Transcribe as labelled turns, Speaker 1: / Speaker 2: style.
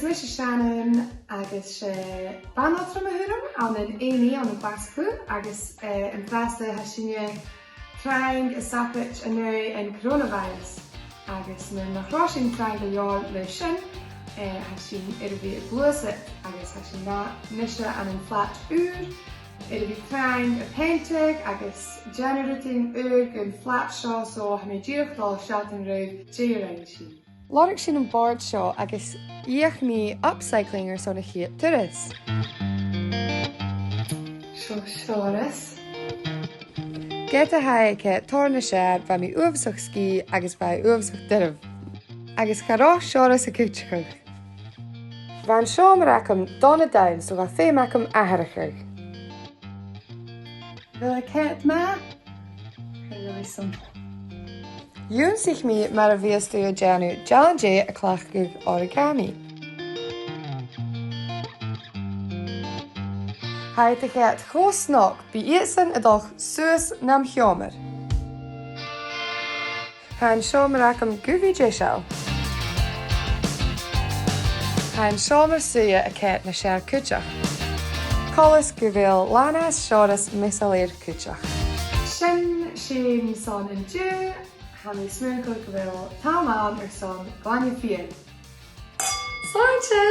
Speaker 1: is mis Shannon agus banat from a hurm an an éí an bascu agus an fasta hasine trying a sapit an an coronavirus agus na nachrosing trying the yard le sin hasin be a bluset agus hasin na nisha an flat uur be trying a painting agus generating gun flat shaw so ha me dúchlá shouting road jeranshi. Láric sin an board seo agus íoch mí upcycling ar sona chiad turas. Seo seoras. Get a haike torna séad bha mí uamsach cí agus bha uamsach duibh. Agus chará seoras a cúteach. Bhain seo maracham donna dain so bha fémacham aharachach. Wil a cat ma? Really simple. Jún sich mi mar a bhíostú a deanú Jallanjay a clachguh origami. Haid a chéad chósnach bí ísan a doch suas nam heomer. Hain seo maracham guhí seo. Hain seo mar suya a cét na séar cúteach. Colas guhil lanas seoras misaléir cúteach. Sin sin son an dú, Hammy smirkle gwil tam ar son glanne fian. Slantje!